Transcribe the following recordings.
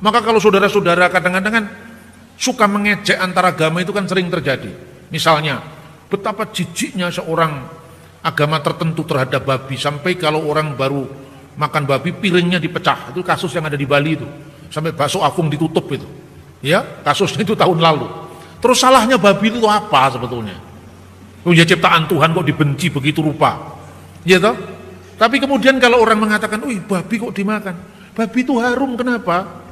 Maka kalau saudara-saudara kadang-kadang kan suka mengejek antar agama itu kan sering terjadi. Misalnya, betapa jijiknya seorang agama tertentu terhadap babi, sampai kalau orang baru makan babi piringnya dipecah. Itu kasus yang ada di Bali itu. Sampai bakso afung ditutup itu. Ya, kasusnya itu tahun lalu. Terus salahnya babi itu apa sebetulnya? Ya ciptaan Tuhan kok dibenci begitu rupa. Ya toh? Tapi kemudian kalau orang mengatakan, "Wih, babi kok dimakan?" Babi itu harum, kenapa?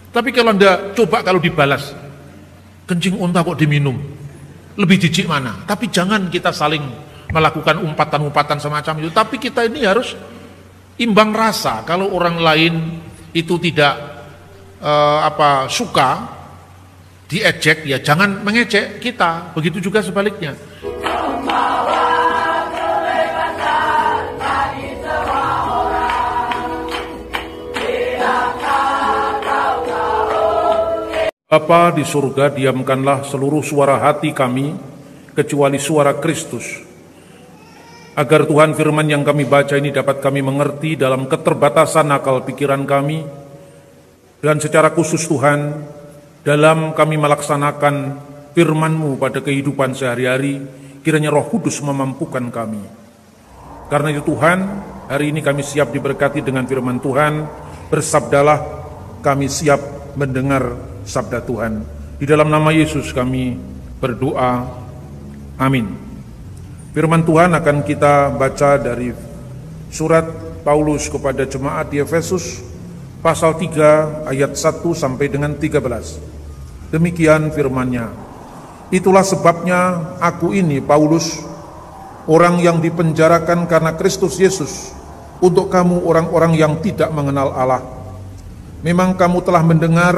Tapi kalau Anda coba kalau dibalas, kencing unta kok diminum? Lebih jijik mana? Tapi jangan kita saling melakukan umpatan-umpatan semacam itu. Tapi kita ini harus imbang rasa. Kalau orang lain itu tidak suka diejek, ya jangan mengejek kita. Begitu juga sebaliknya. Bapa di surga, diamkanlah seluruh suara hati kami, kecuali suara Kristus. Agar Tuhan firman yang kami baca ini dapat kami mengerti dalam keterbatasan akal pikiran kami, dan secara khusus Tuhan, dalam kami melaksanakan firman-Mu pada kehidupan sehari-hari, kiranya Roh Kudus memampukan kami. Karena itu Tuhan, hari ini kami siap diberkati dengan firman Tuhan. Bersabdalah, kami siap mendengar sabda Tuhan. Di dalam nama Yesus kami berdoa. Amin. Firman Tuhan akan kita baca dari surat Paulus kepada jemaat di Efesus, pasal 3 ayat 1 sampai dengan 13. Demikian firman-Nya. Itulah sebabnya aku ini, Paulus, orang yang dipenjarakan karena Kristus Yesus, untuk kamu orang-orang yang tidak mengenal Allah. Memang kamu telah mendengar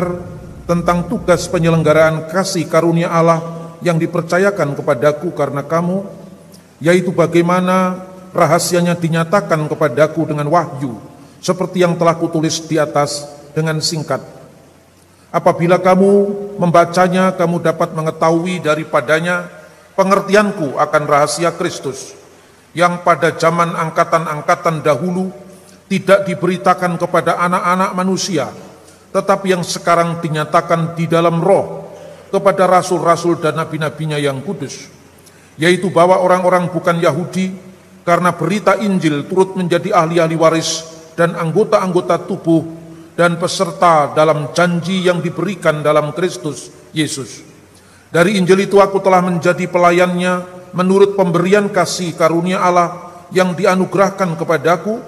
tentang tugas penyelenggaraan kasih karunia Allah yang dipercayakan kepadaku karena kamu, yaitu bagaimana rahasianya dinyatakan kepadaku dengan wahyu, seperti yang telah kutulis di atas dengan singkat. Apabila kamu membacanya, kamu dapat mengetahui daripadanya pengertianku akan rahasia Kristus, yang pada zaman angkatan-angkatan dahulu tidak diberitakan kepada anak-anak manusia, tetapi yang sekarang dinyatakan di dalam Roh kepada rasul-rasul dan nabi-nabinya yang kudus, yaitu bahwa orang-orang bukan Yahudi karena berita Injil turut menjadi ahli-ahli waris dan anggota-anggota tubuh dan peserta dalam janji yang diberikan dalam Kristus Yesus. Dari Injil itu aku telah menjadi pelayannya menurut pemberian kasih karunia Allah yang dianugerahkan kepadaku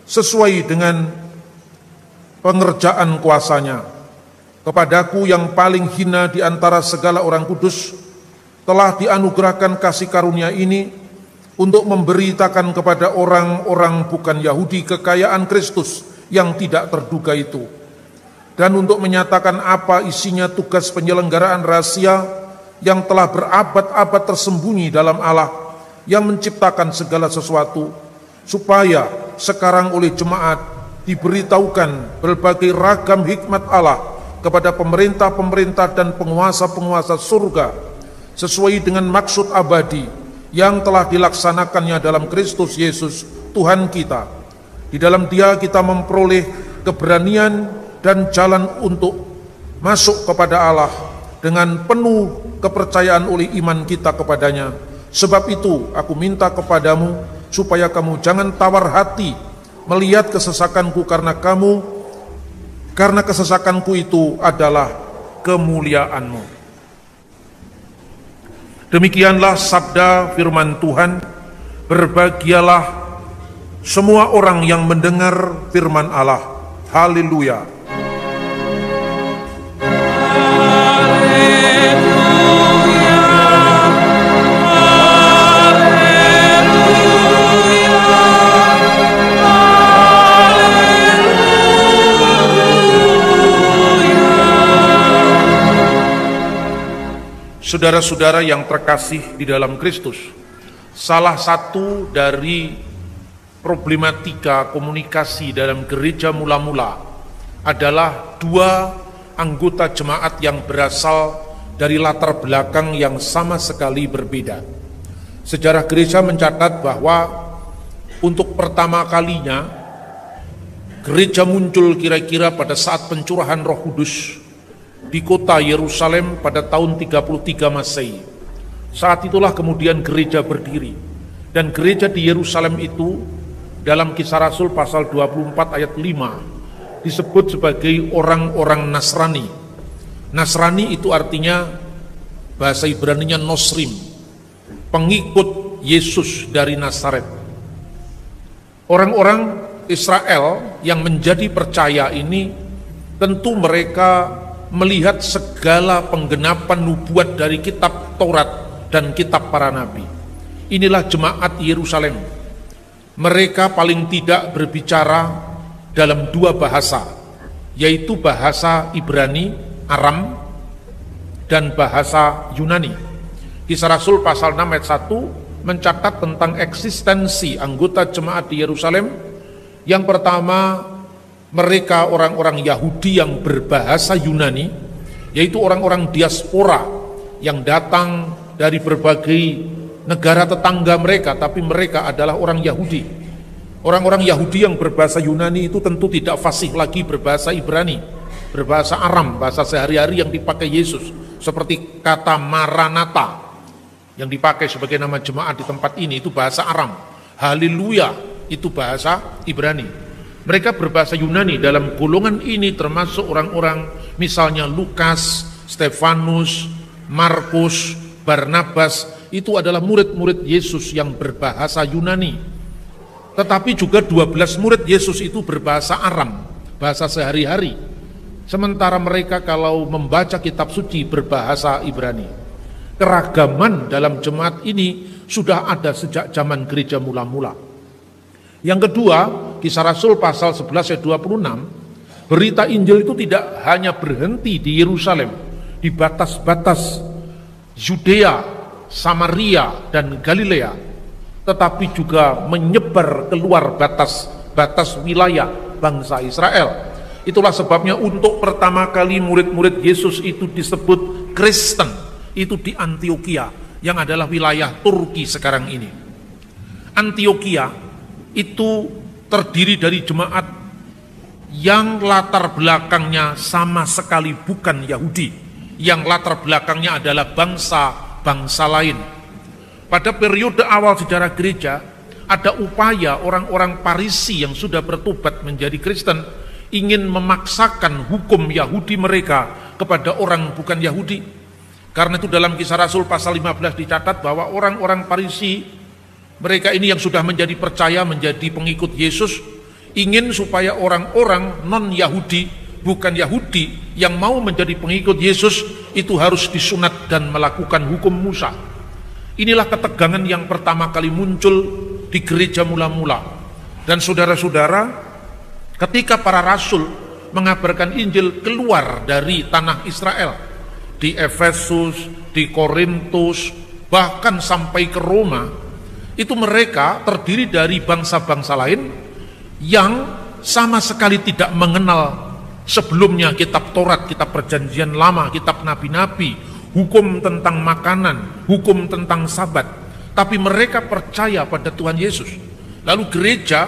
sesuai dengan pengerjaan kuasanya. Kepadaku yang paling hina di antara segala orang kudus telah dianugerahkan kasih karunia ini untuk memberitakan kepada orang-orang bukan Yahudi kekayaan Kristus yang tidak terduga itu, dan untuk menyatakan apa isinya tugas penyelenggaraan rahasia yang telah berabad-abad tersembunyi dalam Allah yang menciptakan segala sesuatu, supaya sekarang oleh jemaat diberitahukan berbagai ragam hikmat Allah kepada pemerintah-pemerintah dan penguasa-penguasa surga sesuai dengan maksud abadi yang telah dilaksanakannya dalam Kristus Yesus Tuhan kita. Di dalam Dia kita memperoleh keberanian dan jalan untuk masuk kepada Allah dengan penuh kepercayaan oleh iman kita kepadanya. Sebab itu aku minta kepadamu supaya kamu jangan tawar hati melihat kesesakanku karena kesesakanku itu adalah kemuliaanmu. Demikianlah sabda firman Tuhan. Berbahagialah semua orang yang mendengar firman Allah. Haleluya. Saudara-saudara yang terkasih di dalam Kristus, salah satu dari problematika komunikasi dalam gereja mula-mula adalah dua anggota jemaat yang berasal dari latar belakang yang sama sekali berbeda. Sejarah gereja mencatat bahwa untuk pertama kalinya Gereja muncul kira-kira pada saat pencurahan Roh Kudus di kota Yerusalem pada tahun 33 Masehi. Saat itulah kemudian gereja berdiri. Dan gereja di Yerusalem itu dalam Kisah Rasul pasal 24 ayat 5 disebut sebagai orang-orang Nasrani. Nasrani itu artinya bahasa Ibraninya Nosrim, pengikut Yesus dari Nazaret. Orang-orang Israel yang menjadi percaya ini tentu mereka melihat segala penggenapan nubuat dari kitab Taurat dan kitab para nabi. Inilah jemaat Yerusalem. Mereka paling tidak berbicara dalam dua bahasa, yaitu bahasa Ibrani, Aram, dan bahasa Yunani. Kisah Rasul pasal 6 ayat 1 mencatat tentang eksistensi anggota jemaat di Yerusalem. Yang pertama, mereka orang-orang Yahudi yang berbahasa Yunani, yaitu orang-orang diaspora yang datang dari berbagai negara tetangga mereka, tapi mereka adalah orang Yahudi. Orang-orang Yahudi yang berbahasa Yunani itu tentu tidak fasih lagi berbahasa Ibrani, berbahasa Aram, bahasa sehari-hari yang dipakai Yesus, seperti kata Maranatha yang dipakai sebagai nama jemaat di tempat ini, itu bahasa Aram. Haleluya itu bahasa Ibrani. Mereka berbahasa Yunani. Dalam golongan ini termasuk orang-orang misalnya Lukas, Stefanus, Markus, Barnabas. Itu adalah murid-murid Yesus yang berbahasa Yunani. Tetapi juga 12 murid Yesus itu berbahasa Aram, bahasa sehari-hari. Sementara mereka kalau membaca kitab suci berbahasa Ibrani. Keragaman dalam jemaat ini sudah ada sejak zaman gereja mula-mula. Yang kedua, Kisah Rasul pasal 11 ayat 26, berita Injil itu tidak hanya berhenti di Yerusalem, di batas-batas Yudea, Samaria, dan Galilea, tetapi juga menyebar keluar batas wilayah bangsa Israel. Itulah sebabnya untuk pertama kali murid-murid Yesus itu disebut Kristen, itu di Antioquia, yang adalah wilayah Turki sekarang ini. Antioquia itu terdiri dari jemaat yang latar belakangnya sama sekali bukan Yahudi, yang latar belakangnya adalah bangsa lain. Pada periode awal sejarah gereja, ada upaya orang-orang Farisi yang sudah bertobat menjadi Kristen ingin memaksakan hukum Yahudi mereka kepada orang bukan Yahudi. Karena itu dalam Kisah Rasul pasal 15 dicatat bahwa orang-orang Farisi, mereka ini yang sudah menjadi percaya, menjadi pengikut Yesus, ingin supaya orang-orang non-Yahudi, bukan Yahudi, yang mau menjadi pengikut Yesus, itu harus disunat dan melakukan hukum Musa. Inilah ketegangan yang pertama kali muncul di gereja mula-mula. Dan saudara-saudara, ketika para rasul mengabarkan Injil keluar dari tanah Israel, di Efesus, di Korintus, bahkan sampai ke Roma, itu mereka terdiri dari bangsa-bangsa lain yang sama sekali tidak mengenal sebelumnya kitab Taurat, kitab perjanjian lama, kitab nabi-nabi, hukum tentang makanan, hukum tentang sabat. Tapi mereka percaya pada Tuhan Yesus. Lalu gereja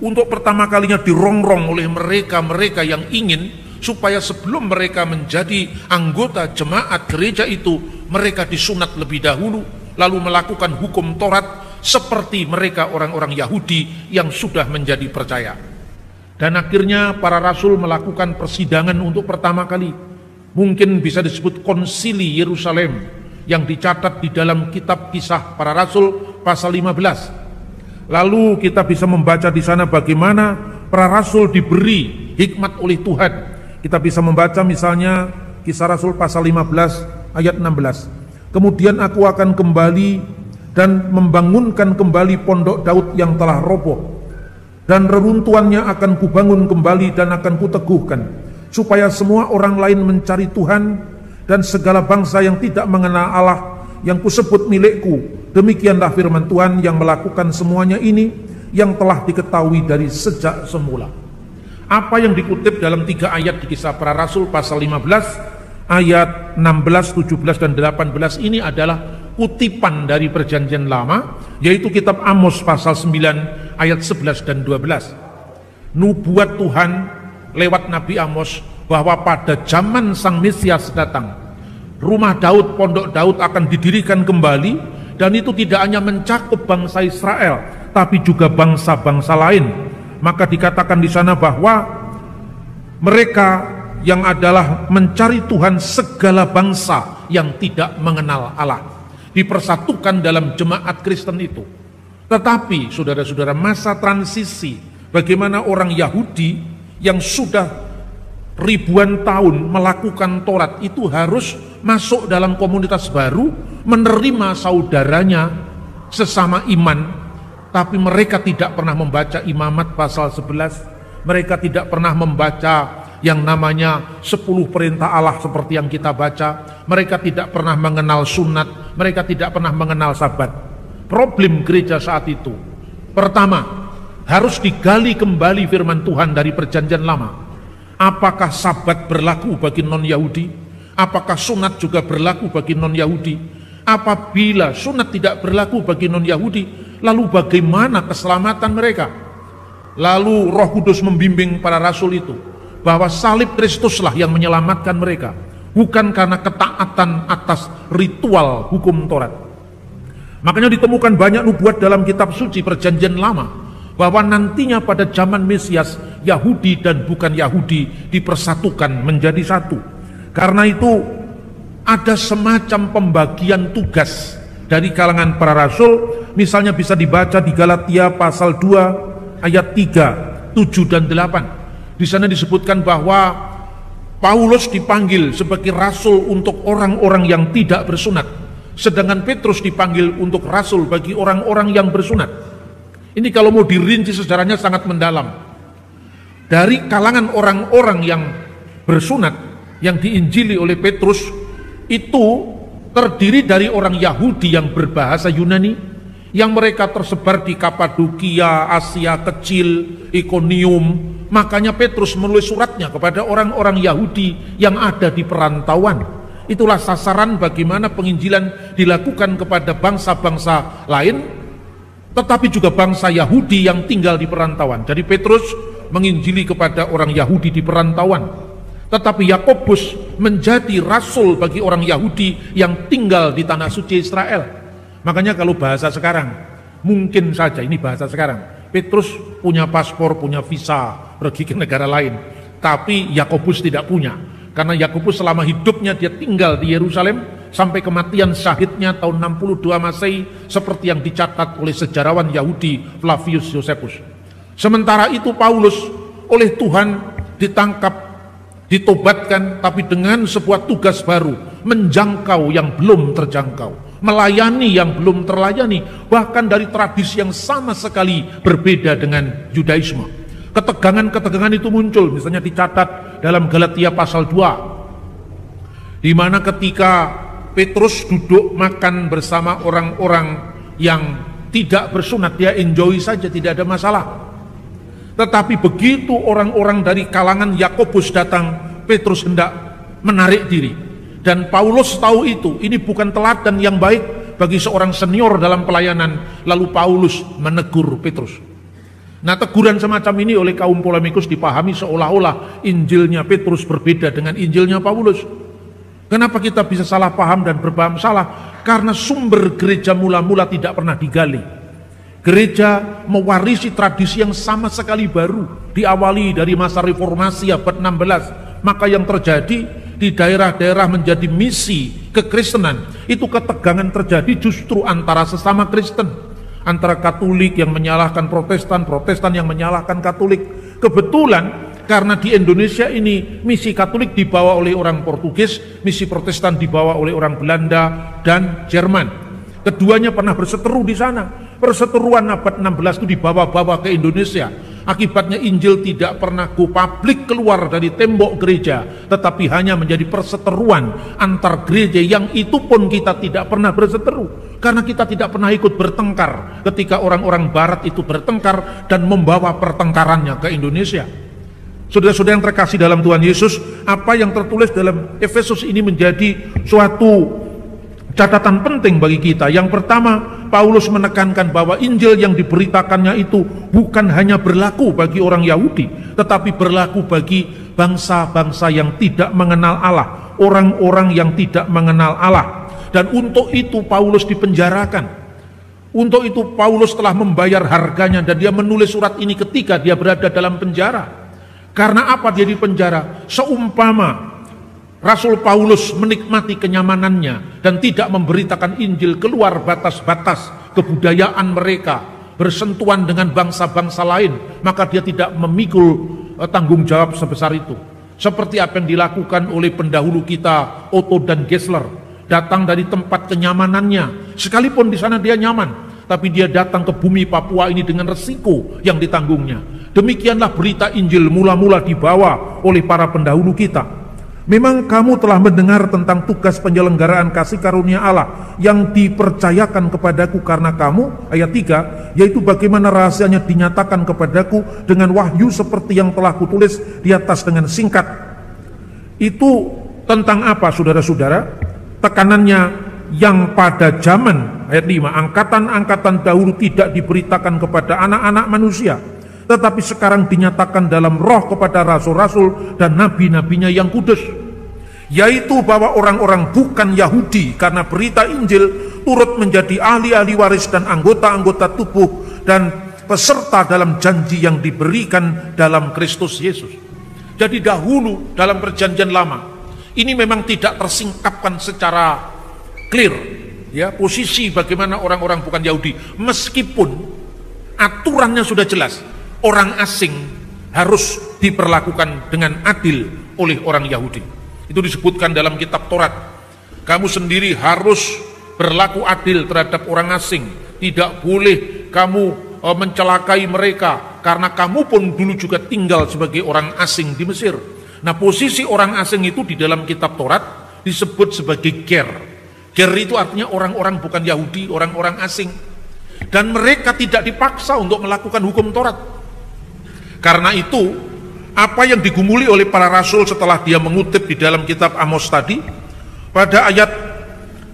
untuk pertama kalinya dirongrong oleh mereka-mereka yang ingin supaya sebelum mereka menjadi anggota jemaat gereja itu, mereka disunat lebih dahulu, lalu melakukan hukum Taurat seperti mereka orang-orang Yahudi yang sudah menjadi percaya. Dan akhirnya para rasul melakukan persidangan untuk pertama kali. Mungkin bisa disebut konsili Yerusalem yang dicatat di dalam kitab Kisah Para Rasul pasal 15. Lalu kita bisa membaca di sana bagaimana para rasul diberi hikmat oleh Tuhan. Kita bisa membaca misalnya Kisah Rasul pasal 15 ayat 16. Kemudian aku akan kembali dan membangunkan kembali pondok Daud yang telah roboh, dan reruntuhannya akan kubangun kembali dan akan kuteguhkan, supaya semua orang lain mencari Tuhan, dan segala bangsa yang tidak mengenal Allah yang kusebut milikku. Demikianlah firman Tuhan yang melakukan semuanya ini, yang telah diketahui dari sejak semula. Apa yang dikutip dalam 3 ayat di Kisah Para Rasul pasal 15 ayat 16, 17 dan 18 ini adalah kutipan dari perjanjian lama, yaitu kitab Amos pasal 9 ayat 11 dan 12. nubuat Tuhan lewat Nabi Amos bahwa pada zaman Sang Mesias datang, rumah Daud, pondok Daud akan didirikan kembali, dan itu tidak hanya mencakup bangsa Israel, tapi juga bangsa-bangsa lain. Maka dikatakan di sana bahwa mereka yang adalah mencari Tuhan segala bangsa yang tidak mengenal Allah dipersatukan dalam jemaat Kristen itu. Tetapi saudara-saudara, masa transisi, bagaimana orang Yahudi yang sudah ribuan tahun melakukan Taurat itu harus masuk dalam komunitas baru, menerima saudaranya sesama iman, tapi mereka tidak pernah membaca Imamat pasal 11, mereka tidak pernah membaca yang namanya 10 perintah Allah seperti yang kita baca, mereka tidak pernah mengenal sunat, mereka tidak pernah mengenal sabat. Problem gereja saat itu, pertama, harus digali kembali firman Tuhan dari perjanjian lama. Apakah sabat berlaku bagi non-Yahudi? Apakah sunat juga berlaku bagi non-Yahudi? Apabila sunat tidak berlaku bagi non-Yahudi, lalu bagaimana keselamatan mereka? Lalu Roh Kudus membimbing para rasul itu bahwa salib Kristuslah yang menyelamatkan mereka, bukan karena ketaatan atas ritual hukum Taurat. Makanya ditemukan banyak nubuat dalam kitab suci perjanjian lama bahwa nantinya pada zaman Mesias, Yahudi dan bukan Yahudi dipersatukan menjadi satu. Karena itu ada semacam pembagian tugas dari kalangan para rasul. Misalnya bisa dibaca di Galatia pasal 2 ayat 3, 7 dan 8. Di sana disebutkan bahwa Paulus dipanggil sebagai rasul untuk orang-orang yang tidak bersunat, sedangkan Petrus dipanggil untuk rasul bagi orang-orang yang bersunat. Ini kalau mau dirinci sejarahnya sangat mendalam. Dari kalangan orang-orang yang bersunat yang diinjili oleh Petrus itu terdiri dari orang Yahudi yang berbahasa Yunani, yang mereka tersebar di Kapadokia, Asia Kecil, Ikonium. Makanya Petrus menulis suratnya kepada orang-orang Yahudi yang ada di perantauan. Itulah sasaran bagaimana penginjilan dilakukan kepada bangsa-bangsa lain, tetapi juga bangsa Yahudi yang tinggal di perantauan. Jadi Petrus menginjili kepada orang Yahudi di perantauan, tetapi Yakobus menjadi rasul bagi orang Yahudi yang tinggal di tanah suci Israel. Makanya kalau bahasa sekarang, mungkin saja ini bahasa sekarang, Petrus punya paspor, punya visa pergi ke negara lain, tapi Yakobus tidak punya, karena Yakobus selama hidupnya dia tinggal di Yerusalem sampai kematian syahidnya tahun 62 Masehi, seperti yang dicatat oleh sejarawan Yahudi Flavius Josephus. Sementara itu Paulus oleh Tuhan ditangkap, ditobatkan, tapi dengan sebuah tugas baru, menjangkau yang belum terjangkau, melayani yang belum terlayani, bahkan dari tradisi yang sama sekali berbeda dengan Yudaisme. Ketegangan-ketegangan itu muncul, misalnya dicatat dalam Galatia pasal 2, di mana ketika Petrus duduk makan bersama orang-orang yang tidak bersunat, dia enjoy saja, tidak ada masalah. Tetapi begitu orang-orang dari kalangan Yakobus datang, Petrus hendak menarik diri. Dan Paulus tahu itu, ini bukan teladan yang baik bagi seorang senior dalam pelayanan. Lalu Paulus menegur Petrus. Nah, teguran semacam ini oleh kaum polemikus dipahami seolah-olah Injilnya Petrus berbeda dengan Injilnya Paulus. Kenapa kita bisa salah paham dan berpaham salah? Karena sumber gereja mula-mula tidak pernah digali. Gereja mewarisi tradisi yang sama sekali baru, diawali dari masa reformasi abad 16. Maka yang terjadi di daerah-daerah menjadi misi kekristenan, itu ketegangan terjadi justru antara sesama Kristen, antara Katolik yang menyalahkan Protestan, Protestan yang menyalahkan Katolik. Kebetulan karena di Indonesia ini misi Katolik dibawa oleh orang Portugis, misi Protestan dibawa oleh orang Belanda dan Jerman. Keduanya pernah berseteru di sana. Perseteruan abad 16 itu dibawa-bawa ke Indonesia. Akibatnya Injil tidak pernah go publik keluar dari tembok gereja, tetapi hanya menjadi perseteruan antar gereja, yang itu pun kita tidak pernah berseteru. Karena kita tidak pernah ikut bertengkar ketika orang-orang barat itu bertengkar dan membawa pertengkarannya ke Indonesia. Saudara-saudara yang terkasih dalam Tuhan Yesus, apa yang tertulis dalam Efesus ini menjadi suatu Catatan penting bagi kita, yang pertama, Paulus menekankan bahwa Injil yang diberitakannya itu bukan hanya berlaku bagi orang Yahudi, tetapi berlaku bagi bangsa-bangsa yang tidak mengenal Allah, orang-orang yang tidak mengenal Allah. Dan untuk itu Paulus dipenjarakan. Untuk itu Paulus telah membayar harganya, dan dia menulis surat ini ketika dia berada dalam penjara. Karena apa dia dipenjara? Seumpama Rasul Paulus menikmati kenyamanannya dan tidak memberitakan Injil keluar batas-batas kebudayaan mereka, bersentuhan dengan bangsa-bangsa lain, maka dia tidak memikul tanggung jawab sebesar itu. Seperti apa yang dilakukan oleh pendahulu kita, Otto dan Gessler, datang dari tempat kenyamanannya, sekalipun di sana dia nyaman, tapi dia datang ke bumi Papua ini dengan resiko yang ditanggungnya. Demikianlah berita Injil mula-mula dibawa oleh para pendahulu kita. Memang kamu telah mendengar tentang tugas penyelenggaraan kasih karunia Allah yang dipercayakan kepadaku karena kamu, ayat 3, yaitu bagaimana rahasianya dinyatakan kepadaku dengan wahyu seperti yang telah kutulis di atas dengan singkat. Itu tentang apa, saudara-saudara? Tekanannya yang pada zaman, ayat 5, angkatan-angkatan dahulu tidak diberitakan kepada anak-anak manusia, tetapi sekarang dinyatakan dalam roh kepada rasul-rasul dan nabi-nabinya yang kudus, yaitu bahwa orang-orang bukan Yahudi karena berita Injil turut menjadi ahli-ahli waris dan anggota-anggota tubuh dan peserta dalam janji yang diberikan dalam Kristus Yesus. Jadi dahulu dalam perjanjian lama ini memang tidak tersingkapkan secara clear, ya, posisi bagaimana orang-orang bukan Yahudi, meskipun aturannya sudah jelas. Orang asing harus diperlakukan dengan adil oleh orang Yahudi. Itu disebutkan dalam kitab Taurat. Kamu sendiri harus berlaku adil terhadap orang asing. Tidak boleh kamu mencelakai mereka, karena kamu pun dulu juga tinggal sebagai orang asing di Mesir. Nah, posisi orang asing itu di dalam kitab Taurat disebut sebagai ger. Ger itu artinya orang-orang bukan Yahudi, orang-orang asing. Dan mereka tidak dipaksa untuk melakukan hukum Taurat. Karena itu, apa yang digumuli oleh para rasul setelah dia mengutip di dalam kitab Amos tadi, pada ayat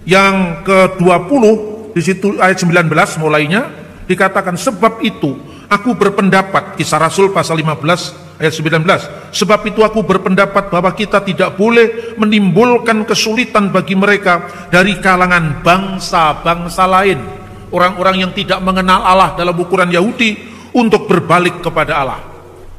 yang ke-20, di situ ayat 19 mulainya, dikatakan, sebab itu aku berpendapat, Kisah Rasul pasal 15 ayat 19, sebab itu aku berpendapat bahwa kita tidak boleh menimbulkan kesulitan bagi mereka dari kalangan bangsa-bangsa lain, orang-orang yang tidak mengenal Allah dalam ukuran Yahudi, untuk berbalik kepada Allah.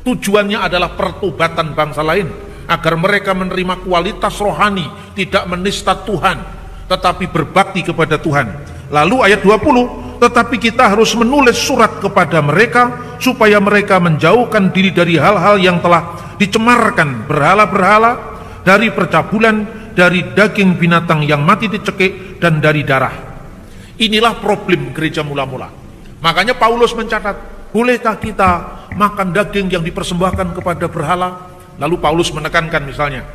Tujuannya adalah pertobatan bangsa lain, agar mereka menerima kualitas rohani, tidak menista Tuhan, tetapi berbakti kepada Tuhan. Lalu ayat 20, tetapi kita harus menulis surat kepada mereka, supaya mereka menjauhkan diri dari hal-hal yang telah dicemarkan berhala-berhala, dari percabulan, dari daging binatang yang mati dicekik, dan dari darah. Inilah problem gereja mula-mula. Makanya Paulus mencatat, bolehkah kita makan daging yang dipersembahkan kepada berhala? Lalu Paulus menekankan misalnya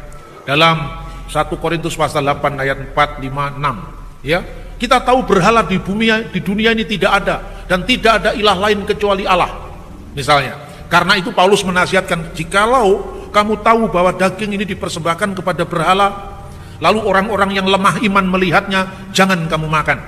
dalam 1 Korintus pasal 8 ayat 4, 5, 6, ya, kita tahu berhala di dunia ini tidak ada, dan tidak ada ilah lain kecuali Allah misalnya. Karena itu Paulus menasihatkan, jikalau kamu tahu bahwa daging ini dipersembahkan kepada berhala, lalu orang-orang yang lemah iman melihatnya, jangan kamu makan.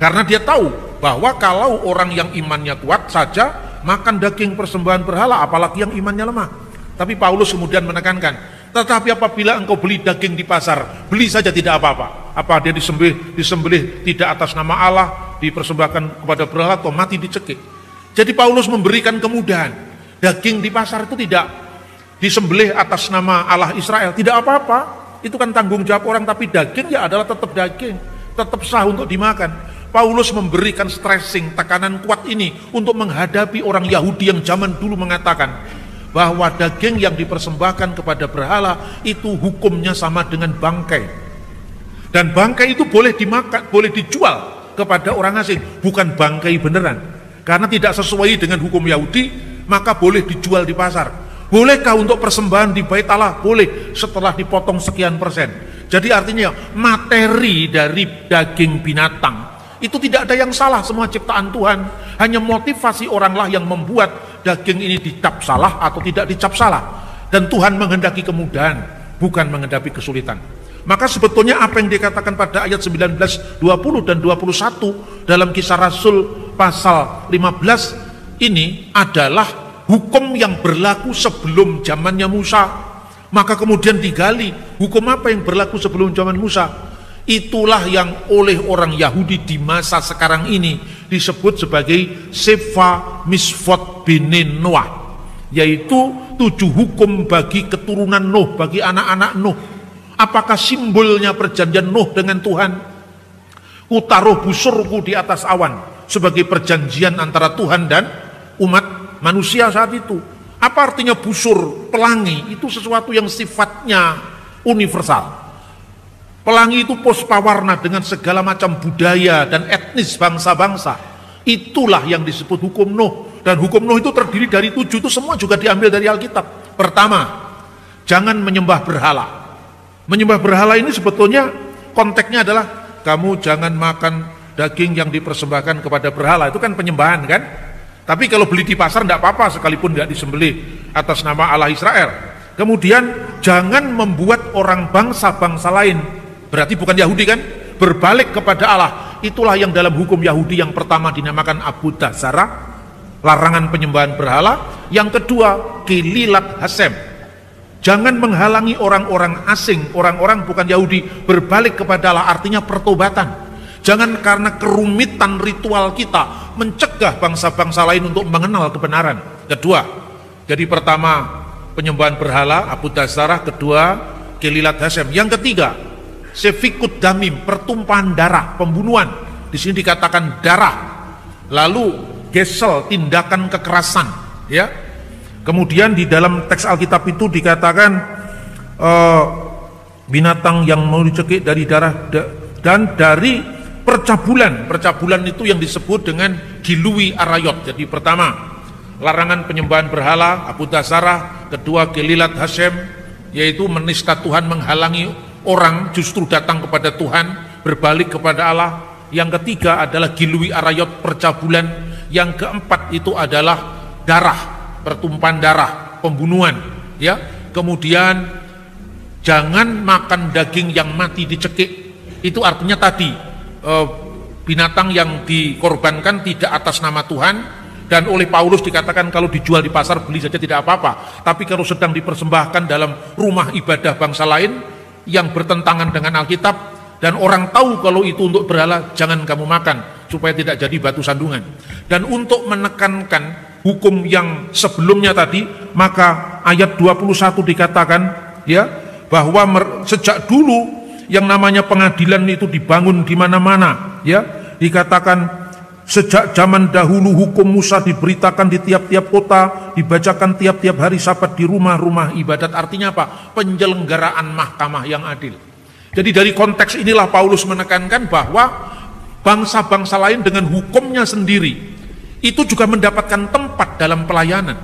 Karena dia tahu bahwa kalau orang yang imannya kuat saja makan daging persembahan berhala, apalagi yang imannya lemah. Tapi Paulus kemudian menekankan, tetapi apabila engkau beli daging di pasar, beli saja tidak apa-apa. Apa dia disembelih tidak atas nama Allah, dipersembahkan kepada berhala, atau mati dicekik. Jadi Paulus memberikan kemudahan. Daging di pasar itu tidak disembelih atas nama Allah Israel, tidak apa-apa. Itu kan tanggung jawab orang, tapi daging ya adalah tetap daging, tetap sah untuk dimakan. Paulus memberikan stressing, tekanan kuat ini untuk menghadapi orang Yahudi yang zaman dulu mengatakan bahwa daging yang dipersembahkan kepada berhala itu hukumnya sama dengan bangkai. Dan bangkai itu boleh dimakan, boleh dijual kepada orang asing, bukan bangkai beneran. Karena tidak sesuai dengan hukum Yahudi, maka boleh dijual di pasar. Bolehkah untuk persembahan di bait Allah? Boleh, setelah dipotong sekian persen. Jadi artinya materi dari daging binatang itu tidak ada yang salah, semua ciptaan Tuhan. Hanya motivasi oranglah yang membuat daging ini dicap salah atau tidak dicap salah. Dan Tuhan menghendaki kemudahan, bukan menghendaki kesulitan. Maka sebetulnya apa yang dikatakan pada ayat 19, 20 dan 21 dalam Kisah Rasul pasal 15 ini adalah hukum yang berlaku sebelum zamannya Musa. Maka kemudian digali, hukum apa yang berlaku sebelum zaman Musa? Itulah yang oleh orang Yahudi di masa sekarang ini disebut sebagai Sefa Misvot Binin Noah, yaitu 7 hukum bagi keturunan Nuh, bagi anak-anak Nuh. Apakah simbolnya perjanjian Nuh dengan Tuhan? Utaruh busurku di atas awan sebagai perjanjian antara Tuhan dan umat manusia saat itu. Apa artinya busur? Pelangi itu sesuatu yang sifatnya universal. Pelangi itu puspawarna dengan segala macam budaya dan etnis bangsa-bangsa. Itulah yang disebut hukum Nuh. Dan hukum Nuh itu terdiri dari 7, itu semua juga diambil dari Alkitab. Pertama, jangan menyembah berhala. Menyembah berhala ini sebetulnya konteksnya adalah kamu jangan makan daging yang dipersembahkan kepada berhala. Itu kan penyembahan kan? Tapi kalau beli di pasar tidak apa-apa sekalipun tidak disembelih atas nama Allah Israel. Kemudian jangan membuat orang bangsa-bangsa lain, berarti bukan Yahudi kan, berbalik kepada Allah. Itulah yang dalam hukum Yahudi yang pertama dinamakan Avodah Zarah, larangan penyembahan berhala. Yang kedua, Kililat Hasem, jangan menghalangi orang-orang asing, orang-orang bukan Yahudi berbalik kepada Allah, artinya pertobatan. Jangan karena kerumitan ritual kita mencegah bangsa-bangsa lain untuk mengenal kebenaran. Kedua, jadi pertama penyembahan berhala, Avodah Zarah. Kedua, Kililat Hasem. Yang ketiga, Sefikut Damim, pertumpahan darah, pembunuhan. Di sini dikatakan darah. Lalu gesel, tindakan kekerasan, ya. Kemudian di dalam teks Alkitab itu dikatakan binatang yang mau dicekik dari darah dan dari percabulan. Percabulan itu yang disebut dengan Gilui Arayot. Jadi pertama, larangan penyembahan berhala, Avodah Zarah. Kedua, Kililat Hasem, yaitu menista Tuhan, menghalangi orang justru datang kepada Tuhan, berbalik kepada Allah. Yang ketiga adalah Gilui Arayot, percabulan. Yang keempat itu adalah darah, pertumpahan darah, pembunuhan, ya. Kemudian jangan makan daging yang mati dicekik. Itu artinya tadi binatang yang dikorbankan tidak atas nama Tuhan. Dan oleh Paulus dikatakan kalau dijual di pasar beli saja tidak apa-apa, tapi kalau sedang dipersembahkan dalam rumah ibadah bangsa lain yang bertentangan dengan Alkitab dan orang tahu kalau itu untuk berhala, jangan kamu makan supaya tidak jadi batu sandungan. Dan untuk menekankan hukum yang sebelumnya tadi, maka ayat 21 dikatakan, ya, bahwa sejak dulu yang namanya pengadilan itu dibangun di mana-mana, ya. Dikatakan sejak zaman dahulu hukum Musa diberitakan di tiap-tiap kota, dibacakan tiap-tiap hari Sabat di rumah-rumah ibadat. Artinya apa? Penyelenggaraan mahkamah yang adil. Jadi dari konteks inilah Paulus menekankan bahwa bangsa-bangsa lain dengan hukumnya sendiri itu juga mendapatkan tempat dalam pelayanan.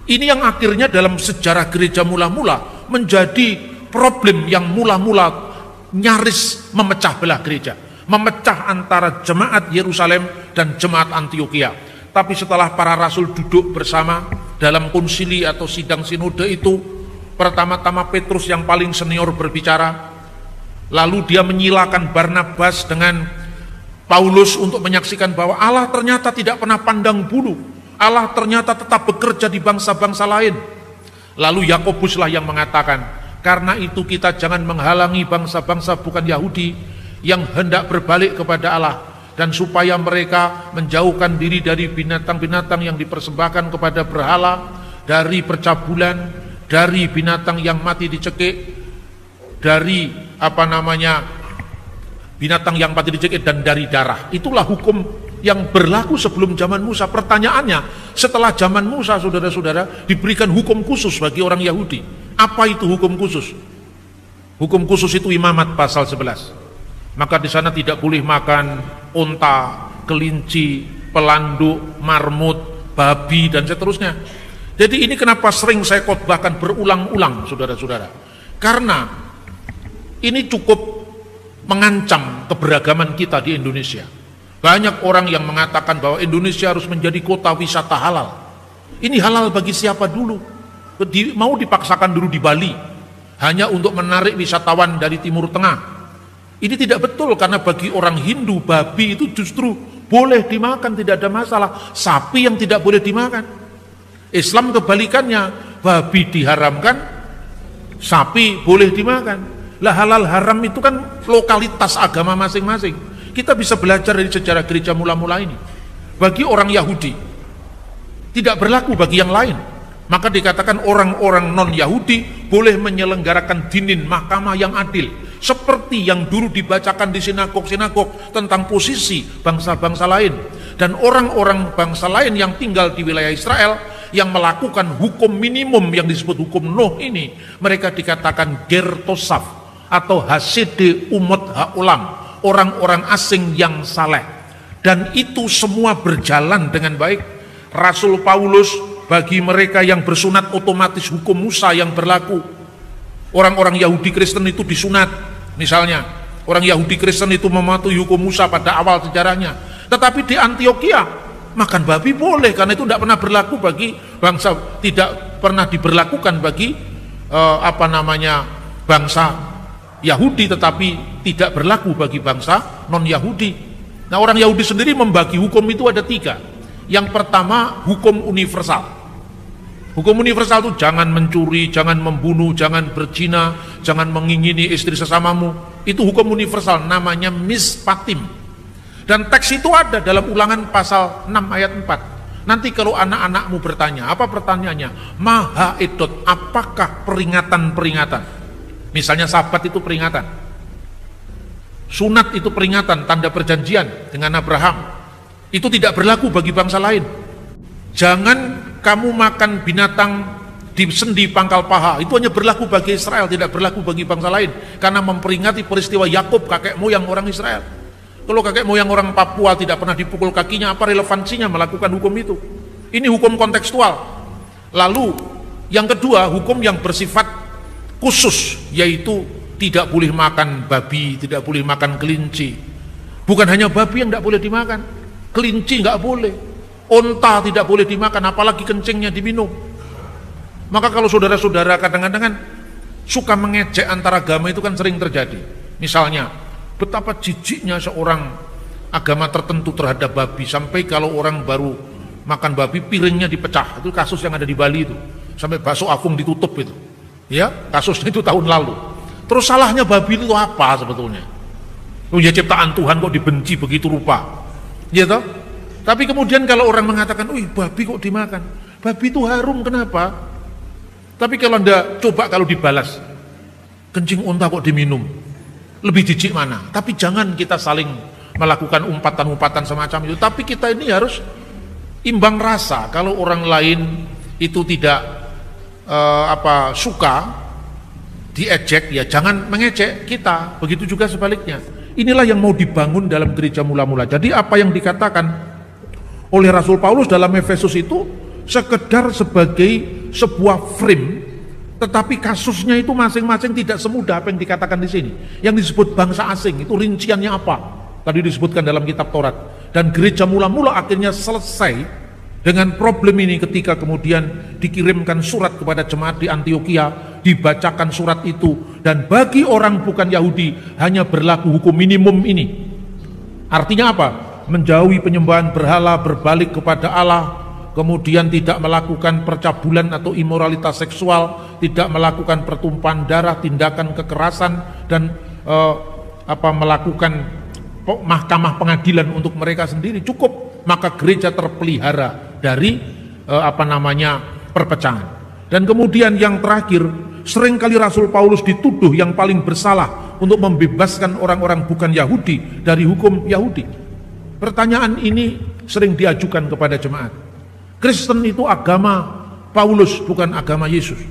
Ini yang akhirnya dalam sejarah gereja mula-mula menjadi problem yang mula-mula nyaris memecah belah gereja, memecah antara jemaat Yerusalem dan jemaat Antioquia. Tapi setelah para rasul duduk bersama dalam konsili atau sidang sinode itu, pertama-tama Petrus yang paling senior berbicara, lalu dia menyilakan Barnabas dengan Paulus untuk menyaksikan bahwa Allah ternyata tidak pernah pandang bulu, Allah ternyata tetap bekerja di bangsa-bangsa lain. Lalu Yakobuslah yang mengatakan, karena itu kita jangan menghalangi bangsa-bangsa bukan Yahudi yang hendak berbalik kepada Allah, dan supaya mereka menjauhkan diri dari binatang-binatang yang dipersembahkan kepada berhala, dari percabulan, dari binatang yang mati dicekik, dari binatang yang mati dicekik, dan dari darah. Itulah hukum yang berlaku sebelum zaman Musa. Pertanyaannya, setelah zaman Musa, saudara-saudara, diberikan hukum khusus bagi orang Yahudi. Apa itu hukum khusus? Hukum khusus itu Imamat pasal 11. Maka di sana tidak boleh makan unta, kelinci, pelanduk, marmut, babi, dan seterusnya. Jadi ini kenapa sering saya khotbahkan berulang-ulang, saudara-saudara. Karena ini cukup mengancam keberagaman kita di Indonesia. Banyak orang yang mengatakan bahwa Indonesia harus menjadi kota wisata halal. Ini halal bagi siapa dulu? Mau dipaksakan dulu di Bali, hanya untuk menarik wisatawan dari Timur Tengah. Ini tidak betul, karena bagi orang Hindu babi itu justru boleh dimakan, tidak ada masalah. Sapi yang tidak boleh dimakan. Islam kebalikannya, babi diharamkan, sapi boleh dimakan. Lah halal haram itu kan lokalitas agama masing-masing. Kita bisa belajar dari sejarah gereja mula-mula ini. Bagi orang Yahudi tidak berlaku bagi yang lain. Maka dikatakan orang-orang non-Yahudi boleh menyelenggarakan dinin, mahkamah yang adil. Seperti yang dulu dibacakan di sinagog-sinagog tentang posisi bangsa-bangsa lain. Dan orang-orang bangsa lain yang tinggal di wilayah Israel yang melakukan hukum minimum yang disebut hukum Nuh ini, mereka dikatakan ger tosaf atau hasede umat ha'ulam, orang-orang asing yang saleh. Dan itu semua berjalan dengan baik. Rasul Paulus bagi mereka yang bersunat otomatis hukum Musa yang berlaku. Orang-orang Yahudi Kristen itu disunat, misalnya orang Yahudi Kristen itu mematuhi hukum Musa pada awal sejarahnya. Tetapi di Antioquia makan babi boleh, karena itu tidak pernah berlaku bagi bangsa, tidak pernah diberlakukan bagi bangsa Yahudi, tetapi tidak berlaku bagi bangsa non-Yahudi. Nah, orang Yahudi sendiri membagi hukum itu ada 3. Yang pertama, hukum universal. Hukum universal itu jangan mencuri, jangan membunuh, jangan berzina, jangan mengingini istri sesamamu. Itu hukum universal, namanya mispatim. Dan teks itu ada dalam Ulangan pasal 6 ayat 4. Nanti kalau anak-anakmu bertanya, apa pertanyaannya? Maha edot, apakah peringatan-peringatan? Misalnya Sabat itu peringatan. Sunat itu peringatan, tanda perjanjian dengan Abraham. Itu tidak berlaku bagi bangsa lain. Jangan kamu makan binatang di sendi pangkal paha, itu hanya berlaku bagi Israel, tidak berlaku bagi bangsa lain, karena memperingati peristiwa Yakub, kakek moyang orang Israel. Kalau kakek moyang orang Papua tidak pernah dipukul kakinya, apa relevansinya melakukan hukum itu? Ini hukum kontekstual. Lalu yang kedua, hukum yang bersifat khusus, yaitu tidak boleh makan babi, tidak boleh makan kelinci. Bukan hanya babi yang tidak boleh dimakan, kelinci nggak boleh, onta tidak boleh dimakan, apalagi kencingnya diminum. Maka kalau saudara-saudara kadang-kadang suka mengejek antara agama, itu kan sering terjadi. Misalnya, betapa jijiknya seorang agama tertentu terhadap babi, sampai kalau orang baru makan babi piringnya dipecah. Itu kasus yang ada di Bali itu, sampai bakso afung ditutup itu. Ya, kasusnya itu tahun lalu. Terus salahnya babi itu apa sebetulnya? Oh ya, ciptaan Tuhan kok dibenci begitu rupa. Ya toh? Tapi kemudian kalau orang mengatakan, "Wih, babi kok dimakan?" Babi itu harum, kenapa? Tapi kalau Anda coba kalau dibalas, kencing unta kok diminum, lebih jijik mana? Tapi jangan kita saling melakukan umpatan-umpatan semacam itu. Tapi kita ini harus imbang rasa. Kalau orang lain itu tidak suka diejek, ya jangan mengejek kita. Begitu juga sebaliknya. Inilah yang mau dibangun dalam gereja mula-mula. Jadi apa yang dikatakan oleh Rasul Paulus dalam Efesus itu sekedar sebagai sebuah frame, tetapi kasusnya itu masing-masing tidak semudah apa yang dikatakan di sini. Yang disebut bangsa asing itu rinciannya apa? Tadi disebutkan dalam kitab Taurat. Dan gereja mula-mula akhirnya selesai dengan problem ini ketika kemudian dikirimkan surat kepada jemaat di Antioquia, dibacakan surat itu, dan bagi orang bukan Yahudi hanya berlaku hukum minimum ini. Artinya apa? Menjauhi penyembahan berhala, berbalik kepada Allah, kemudian tidak melakukan percabulan atau imoralitas seksual, tidak melakukan pertumpahan darah, tindakan kekerasan, dan melakukan mahkamah pengadilan untuk mereka sendiri. Cukup, maka gereja terpelihara dari perpecahan. Dan kemudian yang terakhir, seringkali Rasul Paulus dituduh yang paling bersalah untuk membebaskan orang-orang bukan Yahudi dari hukum Yahudi. Pertanyaan ini sering diajukan kepada jemaat. Kristen itu agama Paulus, bukan agama Yesus.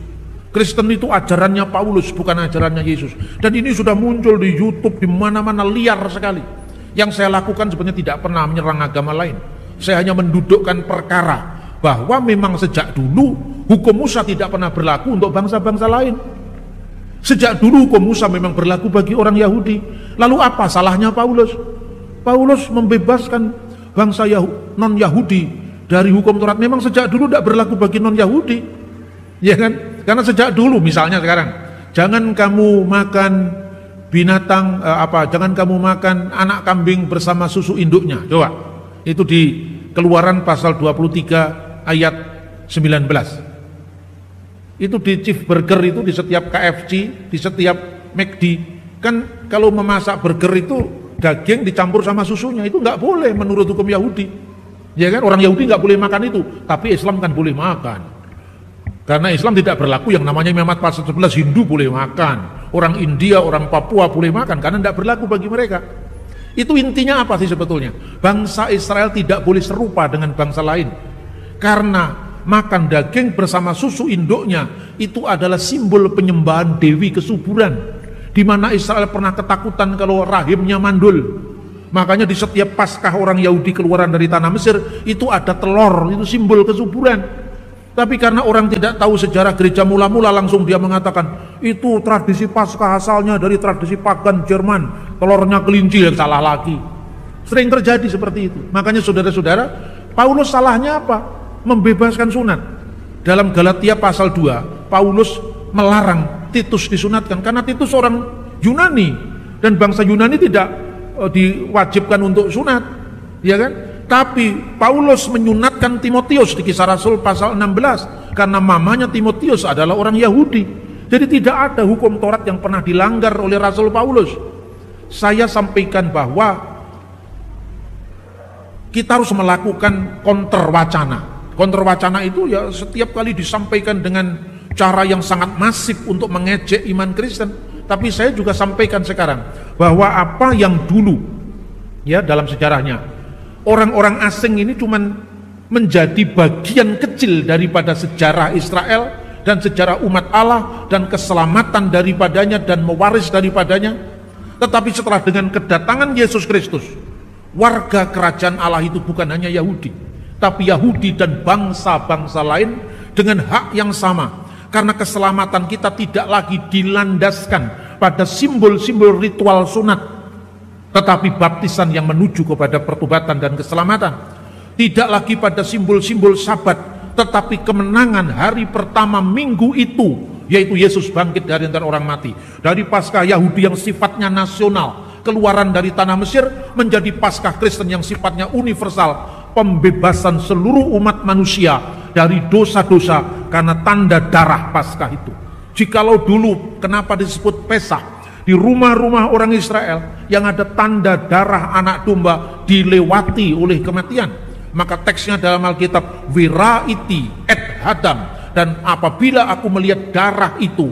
Kristen itu ajarannya Paulus, bukan ajarannya Yesus. Dan ini sudah muncul di YouTube, di mana-mana, liar sekali. Yang saya lakukan sebenarnya tidak pernah menyerang agama lain. Saya hanya mendudukkan perkara bahwa memang sejak dulu hukum Musa tidak pernah berlaku untuk bangsa-bangsa lain. Sejak dulu hukum Musa memang berlaku bagi orang Yahudi. Lalu apa salahnya Paulus? Paulus membebaskan bangsa non-Yahudi dari hukum Taurat. Memang sejak dulu tidak berlaku bagi non-Yahudi, ya kan? Karena sejak dulu, misalnya sekarang jangan kamu makan binatang jangan kamu makan anak kambing bersama susu induknya. Coba, itu di Keluaran pasal 23 ayat 19. Itu di Chief Burger, itu di setiap KFC, di setiap McD, kan kalau memasak burger itu daging dicampur sama susunya, itu nggak boleh menurut hukum Yahudi. Ya kan, orang Yahudi nggak boleh makan itu, tapi Islam kan boleh makan. Karena Islam tidak berlaku yang namanya Muhammad pasal 11, Hindu boleh makan, orang India, orang Papua boleh makan, karena tidak berlaku bagi mereka. Itu intinya apa sih sebetulnya? Bangsa Israel tidak boleh serupa dengan bangsa lain, karena makan daging bersama susu induknya itu adalah simbol penyembahan dewi kesuburan, di mana Israel pernah ketakutan kalau rahimnya mandul. Makanya di setiap Paskah orang Yahudi keluaran dari tanah Mesir itu ada telur, itu simbol kesuburan. Tapi karena orang tidak tahu sejarah gereja mula-mula, langsung dia mengatakan itu tradisi Paskah asalnya dari tradisi pagan Jerman, telurnya kelinci. Yang salah lagi. Sering terjadi seperti itu. Makanya saudara-saudara, Paulus salahnya apa? Membebaskan sunat. Dalam Galatia pasal 2, Paulus melarang Titus disunatkan karena Titus orang Yunani dan bangsa Yunani tidak diwajibkan untuk sunat, ya kan? Tapi Paulus menyunatkan Timotius di Kisah Rasul pasal 16 karena mamanya Timotius adalah orang Yahudi. Jadi tidak ada hukum Taurat yang pernah dilanggar oleh Rasul Paulus. Saya sampaikan bahwa kita harus melakukan counter wacana. Counter wacana itu ya setiap kali disampaikan dengan cara yang sangat masif untuk mengejek iman Kristen. Tapi saya juga sampaikan sekarang bahwa apa yang dulu ya dalam sejarahnya orang-orang asing ini cuman menjadi bagian kecil daripada sejarah Israel dan sejarah umat Allah dan keselamatan daripadanya dan mewaris daripadanya. Tetapi setelah dengan kedatangan Yesus Kristus, warga kerajaan Allah itu bukan hanya Yahudi, tapi Yahudi dan bangsa-bangsa lain dengan hak yang sama. Karena keselamatan kita tidak lagi dilandaskan pada simbol-simbol ritual sunat, tetapi baptisan yang menuju kepada pertobatan dan keselamatan. Tidak lagi pada simbol-simbol sabat, tetapi kemenangan hari pertama minggu itu, yaitu Yesus bangkit dari antara orang mati. Dari Paskah Yahudi yang sifatnya nasional, keluaran dari tanah Mesir, menjadi Paskah Kristen yang sifatnya universal, pembebasan seluruh umat manusia dari dosa-dosa karena tanda darah Paskah itu. Jikalau dulu kenapa disebut Pesah, di rumah-rumah orang Israel yang ada tanda darah anak domba dilewati oleh kematian, maka teksnya dalam Alkitab wiraiti et hadam, dan apabila aku melihat darah itu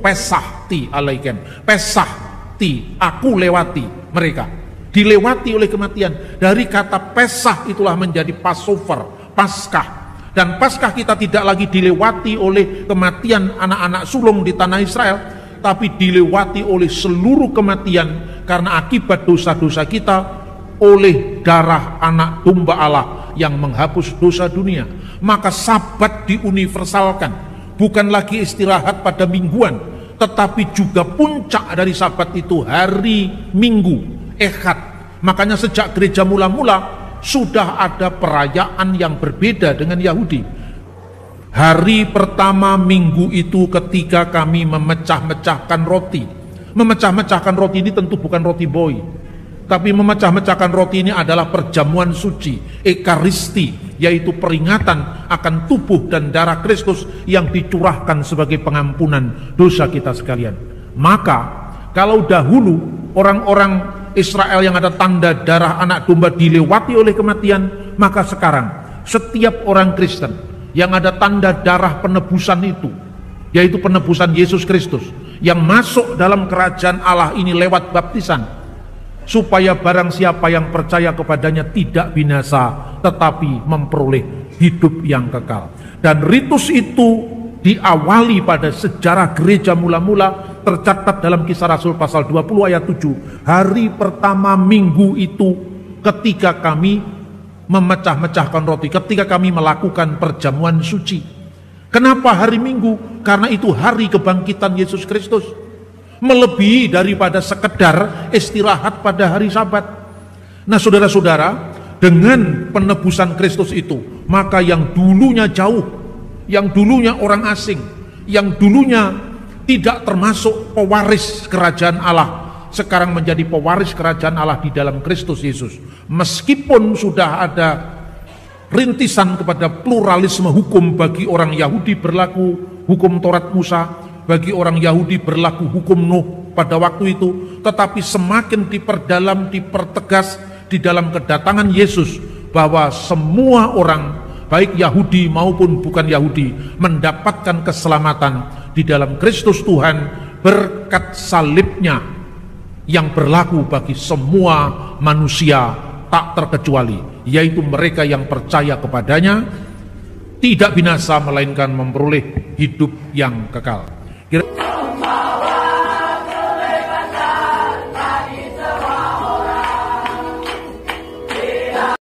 pesahti alaikem, pesahti, aku lewati mereka, dilewati oleh kematian. Dari kata Pesah itulah menjadi Passover, Paskah. Dan Paskah kita tidak lagi dilewati oleh kematian anak-anak sulung di tanah Israel, tapi dilewati oleh seluruh kematian karena akibat dosa-dosa kita oleh darah anak domba Allah yang menghapus dosa dunia. Maka sabat diuniversalkan, bukan lagi istirahat pada mingguan, tetapi juga puncak dari sabat itu hari Minggu, Ehad. Makanya sejak gereja mula-mula sudah ada perayaan yang berbeda dengan Yahudi. Hari pertama minggu itu ketika kami memecah-mecahkan roti. Memecah-mecahkan roti ini tentu bukan roti boy, tapi memecah-mecahkan roti ini adalah perjamuan suci, ekaristi, yaitu peringatan akan tubuh dan darah Kristus yang dicurahkan sebagai pengampunan dosa kita sekalian. Maka kalau dahulu orang-orang Israel yang ada tanda darah anak domba dilewati oleh kematian, maka sekarang setiap orang Kristen yang ada tanda darah penebusan itu, yaitu penebusan Yesus Kristus, yang masuk dalam kerajaan Allah ini lewat baptisan, supaya barang siapa yang percaya kepadanya tidak binasa, tetapi memperoleh hidup yang kekal. Dan ritus itu diawali pada sejarah gereja mula-mula, tercatat dalam Kisah Rasul pasal 20 ayat 7. Hari pertama minggu itu ketika kami memecah-mecahkan roti, ketika kami melakukan perjamuan suci. Kenapa hari Minggu? Karena itu hari kebangkitan Yesus Kristus, melebihi daripada sekedar istirahat pada hari Sabat. Nah saudara-saudara, dengan penebusan Kristus itu, maka yang dulunya jauh, yang dulunya orang asing, yang dulunya tidak termasuk pewaris kerajaan Allah, sekarang menjadi pewaris kerajaan Allah di dalam Kristus Yesus. Meskipun sudah ada rintisan kepada pluralisme hukum, bagi orang Yahudi berlaku hukum Taurat Musa, bagi orang Yahudi berlaku hukum Nuh pada waktu itu, tetapi semakin diperdalam, dipertegas di dalam kedatangan Yesus, bahwa semua orang, baik Yahudi maupun bukan Yahudi, mendapatkan keselamatan di dalam Kristus Tuhan berkat salibnya yang berlaku bagi semua manusia tak terkecuali, yaitu mereka yang percaya kepadanya tidak binasa melainkan memperoleh hidup yang kekal.